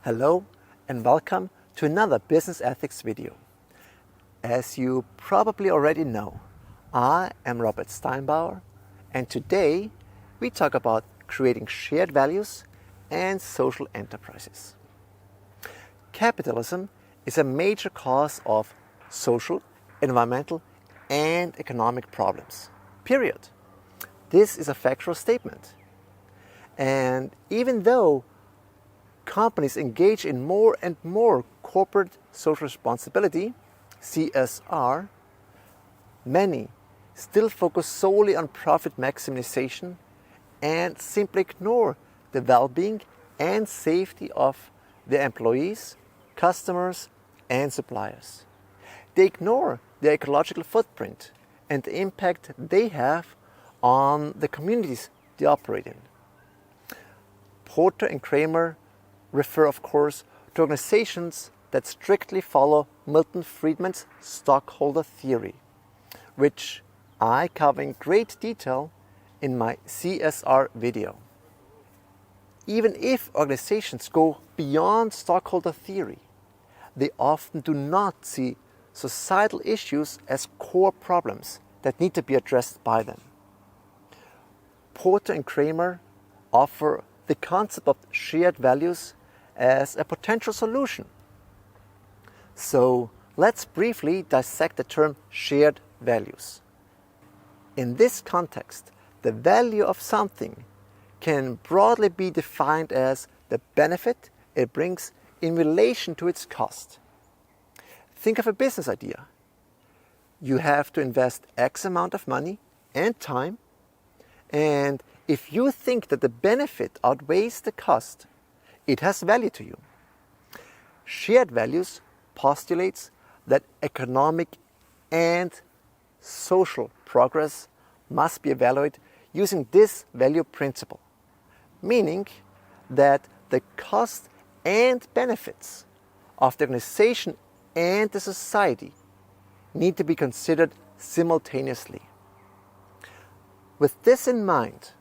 Hello and welcome to another business ethics video. As you probably already know, I am Robert Steinbauer, and today we talk about creating shared values and social enterprises. Capitalism is a major cause of social, environmental, and economic problems. Period. This is a factual statement. And even though companies engage in more and more corporate social responsibility, CSR, many still focus solely on profit maximization and simply ignore the well-being and safety of their employees, customers, and suppliers. They ignore their ecological footprint and the impact they have on the communities they operate in. Porter and Kramer refer, of course, to organizations that strictly follow Milton Friedman's stockholder theory, which I cover in great detail in my CSR video. Even if organizations go beyond stockholder theory, they often do not see societal issues as core problems that need to be addressed by them. Porter and Kramer offer the concept of shared values as a potential solution. So let's briefly dissect the term shared values. In this context, the value of something can broadly be defined as the benefit it brings in relation to its cost. Think of a business idea. You have to invest X amount of money and time, and if you think that the benefit outweighs the cost, it has value to you. Shared values postulates that economic and social progress must be evaluated using this value principle, meaning that the cost and benefits of the organization and the society need to be considered simultaneously. With this in mind,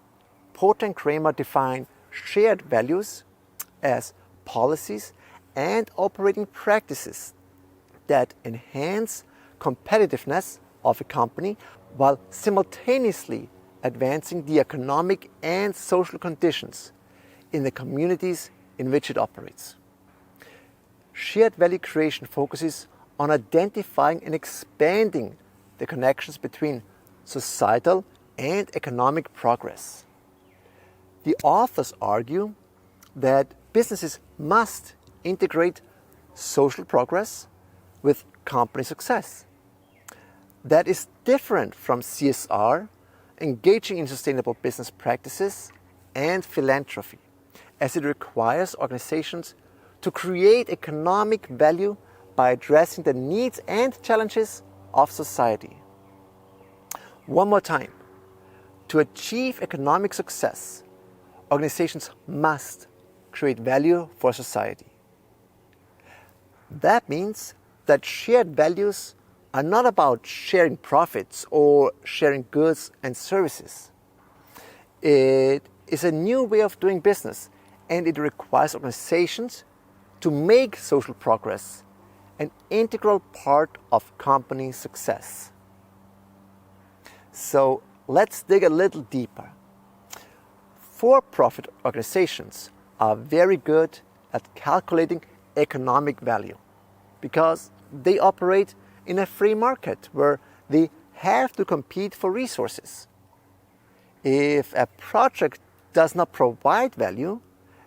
Porter and Kramer define shared values as policies and operating practices that enhance competitiveness of a company while simultaneously advancing the economic and social conditions in the communities in which it operates. Shared value creation focuses on identifying and expanding the connections between societal and economic progress. The authors argue that businesses must integrate social progress with company success. That is different from CSR, engaging in sustainable business practices, and philanthropy, as it requires organizations to create economic value by addressing the needs and challenges of society. One more time. To achieve economic success, organizations must create value for society. That means that shared values are not about sharing profits or sharing goods and services. It is a new way of doing business, and it requires organizations to make social progress an integral part of company success. So let's dig a little deeper. For-profit organizations are very good at calculating economic value because they operate in a free market where they have to compete for resources. If a project does not provide value,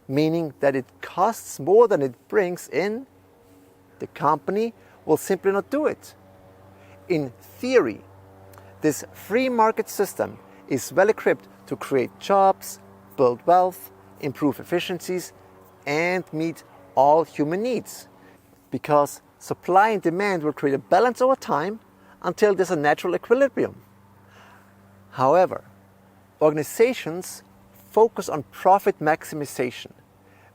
meaning that it costs more than it brings in, the company will simply not do it. In theory, this free market system is well equipped to create jobs, build wealth, improve efficiencies, and meet all human needs, because supply and demand will create a balance over time until there's a natural equilibrium. However, organizations focus on profit maximization,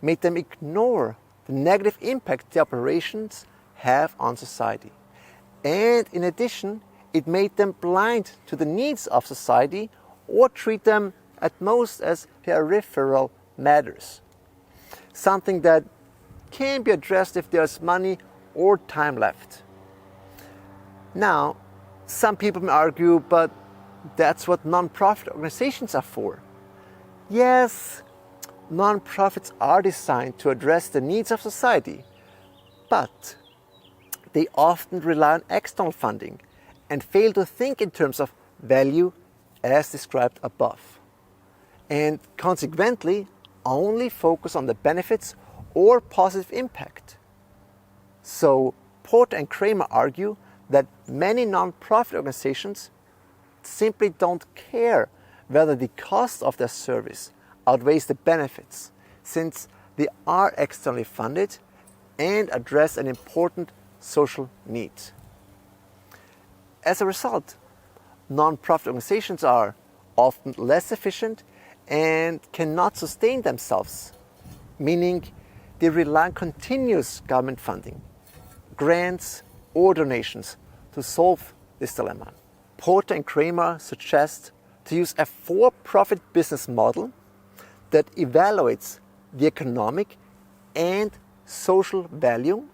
make them ignore the negative impact the operations have on society. And in addition, it made them blind to the needs of society or treat them at most as peripheral matters. Something that can be addressed if there's money or time left. Now, some people may argue, but that's what non-profit organizations are for. Yes, non-profits are designed to address the needs of society, but they often rely on external funding and fail to think in terms of value as described above, and consequently only focus on the benefits or positive impact. So Porter and Kramer argue that many non-profit organizations simply don't care whether the cost of their service outweighs the benefits, since they are externally funded and address an important social need. As a result, non-profit organizations are often less efficient and cannot sustain themselves, meaning they rely on continuous government funding, grants or donations to solve this dilemma. Porter and Kramer suggest to use a for-profit business model that evaluates the economic and social value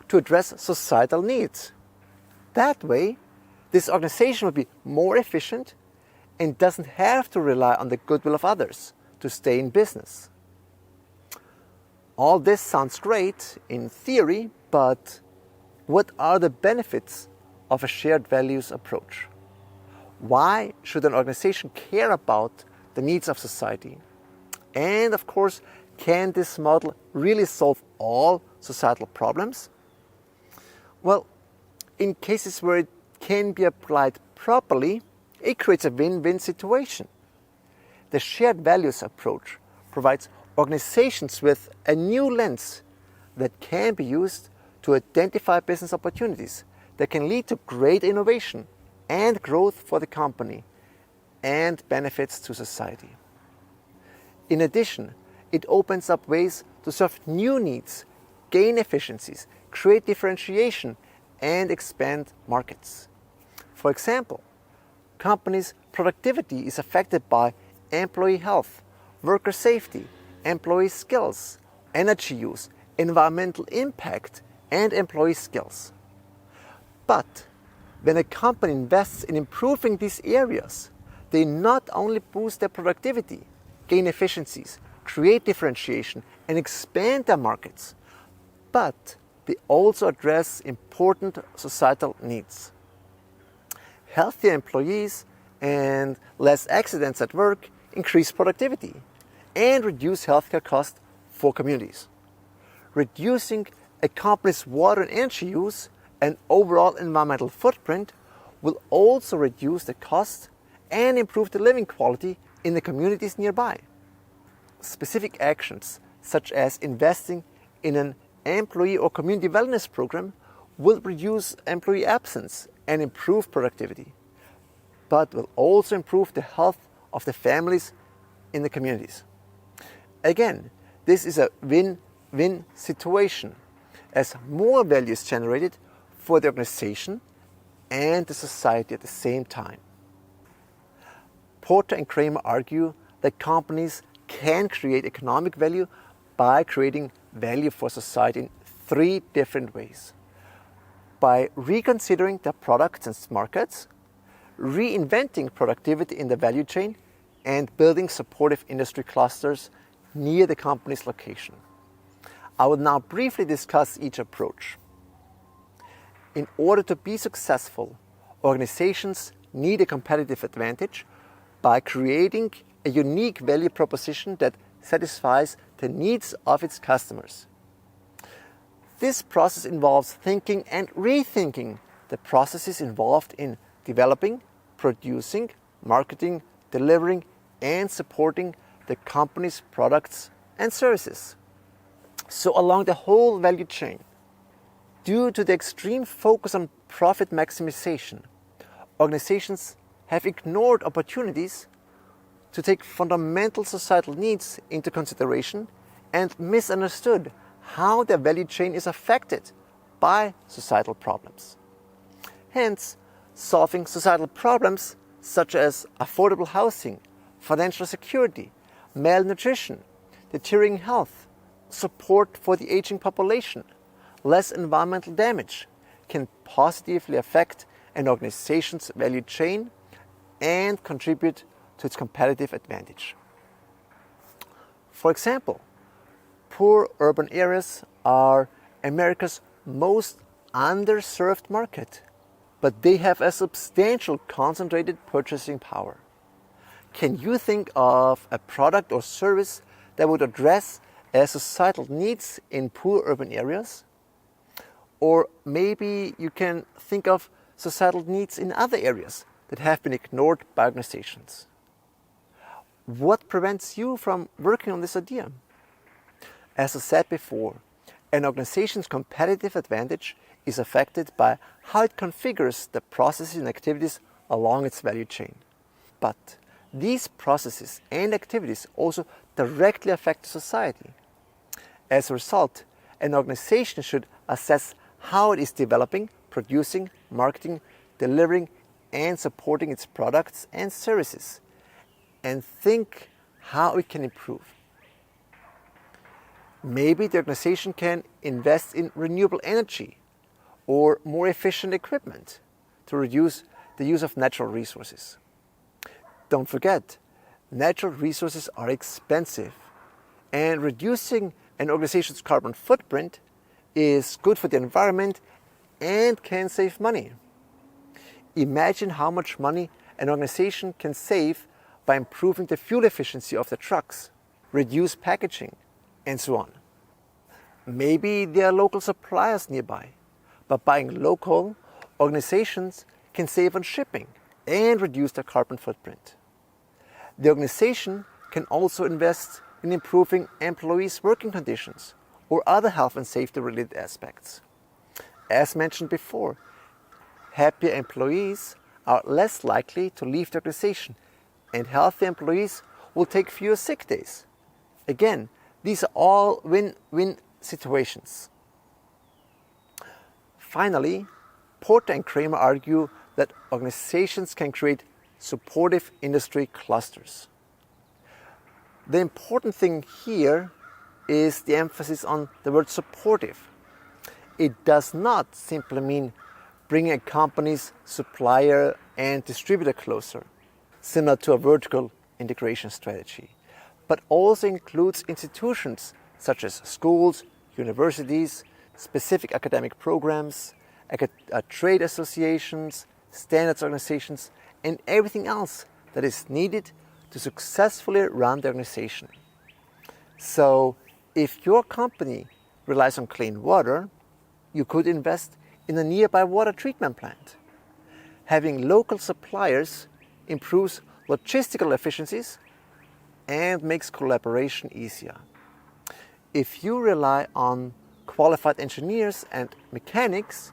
to address societal needs. That way, this organization will be more efficient and doesn't have to rely on the goodwill of others to stay in business. All this sounds great in theory, but what are the benefits of a shared values approach? Why should an organization care about the needs of society? And of course, can this model really solve all societal problems? Well, in cases where it can be applied properly, it creates a win-win situation. The shared values approach provides organizations with a new lens that can be used to identify business opportunities that can lead to great innovation and growth for the company and benefits to society. In addition, it opens up ways to serve new needs, gain efficiencies, create differentiation, and expand markets. For example, companies' productivity is affected by employee health, worker safety, employee skills, energy use, environmental impact, and employee skills. But when a company invests in improving these areas, they not only boost their productivity, gain efficiencies, create differentiation, and expand their markets, but they also address important societal needs. Healthier employees and less accidents at work increase productivity and reduce healthcare costs for communities. Reducing a company's water and energy use and overall environmental footprint will also reduce the cost and improve the living quality in the communities nearby. Specific actions, such as investing in an employee or community wellness program, will reduce employee absence and improve productivity, but will also improve the health of the families in the communities. Again, this is a win-win situation, as more value is generated for the organization and the society at the same time. Porter and Kramer argue that companies can create economic value by creating value for society in three different ways: by reconsidering their products and markets, reinventing productivity in the value chain, and building supportive industry clusters near the company's location. I will now briefly discuss each approach. In order to be successful, organizations need a competitive advantage by creating a unique value proposition that satisfies the needs of its customers. This process involves thinking and rethinking the processes involved in developing, producing, marketing, delivering, and supporting the company's products and services. So along the whole value chain, due to the extreme focus on profit maximization, organizations have ignored opportunities to take fundamental societal needs into consideration and misunderstood how their value chain is affected by societal problems. Hence, solving societal problems such as affordable housing, financial security, malnutrition, deteriorating health, support for the aging population, less environmental damage can positively affect an organization's value chain and contribute to its competitive advantage. For example, poor urban areas are America's most underserved market, but they have a substantial concentrated purchasing power. Can you think of a product or service that would address societal needs in poor urban areas? Or maybe you can think of societal needs in other areas that have been ignored by organizations. What prevents you from working on this idea? As I said before, an organization's competitive advantage is affected by how it configures the processes and activities along its value chain. But these processes and activities also directly affect society. As a result, an organization should assess how it is developing, producing, marketing, delivering, and supporting its products and services, and think how it can improve. Maybe the organization can invest in renewable energy or more efficient equipment to reduce the use of natural resources. Don't forget, natural resources are expensive, and reducing an organization's carbon footprint is good for the environment and can save money. Imagine how much money an organization can save by improving the fuel efficiency of the trucks, reduce packaging, and so on. Maybe there are local suppliers nearby. By buying local, organizations can save on shipping and reduce their carbon footprint. The organization can also invest in improving employees' working conditions or other health and safety related aspects. As mentioned before, happier employees are less likely to leave the organization, and healthy employees will take fewer sick days. Again, these are all win-win situations. Finally, Porter and Kramer argue that organizations can create supportive industry clusters. The important thing here is the emphasis on the word supportive. It does not simply mean bringing a company's supplier and distributor closer, similar to a vertical integration strategy, but also includes institutions such as schools, universities, specific academic programs, trade associations, standards organizations, and everything else that is needed to successfully run the organization. So, if your company relies on clean water, you could invest in a nearby water treatment plant. Having local suppliers improves logistical efficiencies and makes collaboration easier. If you rely on qualified engineers and mechanics,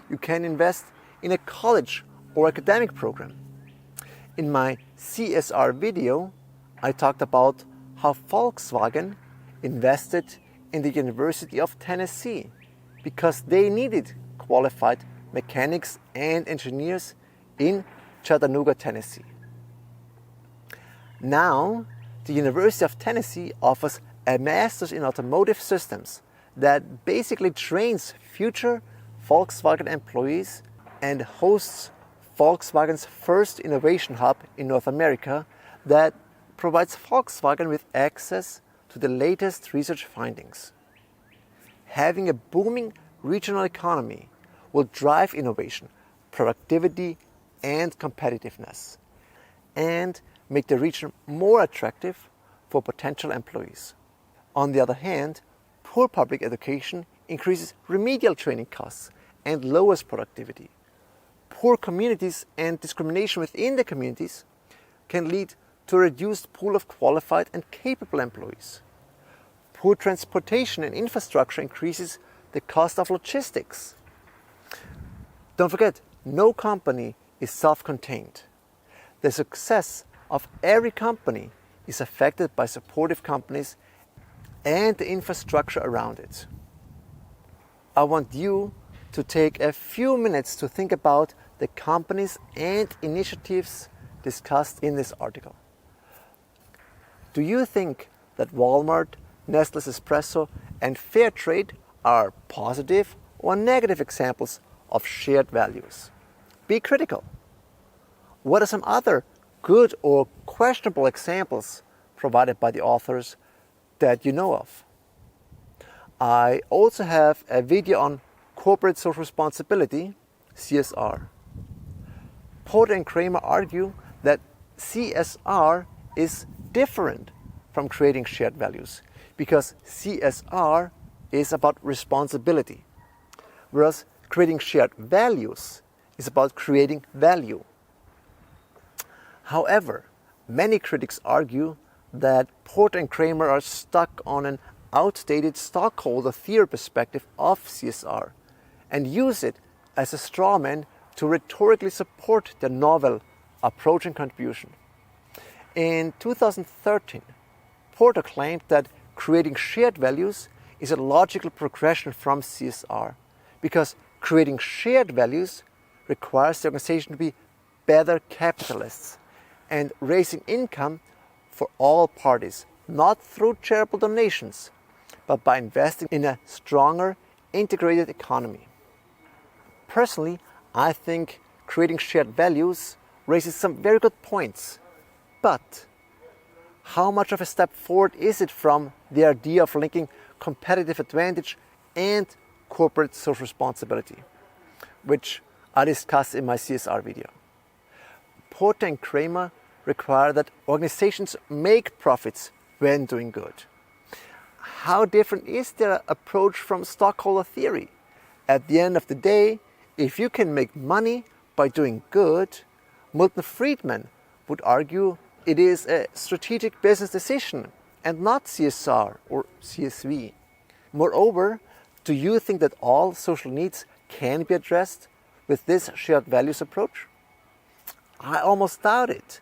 you can invest in a college or academic program. In my CSR video, I talked about how Volkswagen invested in the University of Tennessee because they needed qualified mechanics and engineers in Chattanooga, Tennessee. Now, the University of Tennessee offers a master's in automotive systems that basically trains future Volkswagen employees and hosts Volkswagen's first innovation hub in North America that provides Volkswagen with access to the latest research findings. Having a booming regional economy will drive innovation, productivity, and competitiveness, and make the region more attractive for potential employees. On the other hand, poor public education increases remedial training costs and lowers productivity. Poor communities and discrimination within the communities can lead to a reduced pool of qualified and capable employees. Poor transportation and infrastructure increases the cost of logistics. Don't forget, no company is self-contained. The success of every company is affected by supportive companies and the infrastructure around it. I want you to take a few minutes to think about the companies and initiatives discussed in this article. Do you think that Walmart Nestle's Espresso, and Fairtrade are positive or negative examples of shared values. Be critical. What are some other good or questionable examples provided by the authors that you know of? I also have a video on corporate social responsibility, CSR. Porter and Kramer argue that CSR is different from creating shared values because CSR is about responsibility, whereas creating shared values is about creating value. However, many critics argue that Porter and Kramer are stuck on an outdated stockholder theory perspective of CSR and use it as a straw man to rhetorically support their novel approach and contribution. In 2013, Porter claimed that creating shared values is a logical progression from CSR because creating shared values requires the organization to be better capitalists and raising income for all parties, not through charitable donations, but by investing in a stronger, integrated economy. Personally, I think creating shared values raises some very good points, but how much of a step forward is it from the idea of linking competitive advantage and corporate social responsibility, which I discuss in my CSR video? Porter and Kramer require that organizations make profits when doing good. How different is their approach from stockholder theory? At the end of the day, if you can make money by doing good, Milton Friedman would argue it is a strategic business decision and not CSR or CSV. Moreover, do you think that all social needs can be addressed with this shared values approach? I almost doubt it.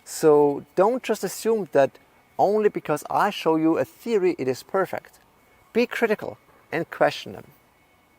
So don't just assume that only because I show you a theory it is perfect. Be critical and question them.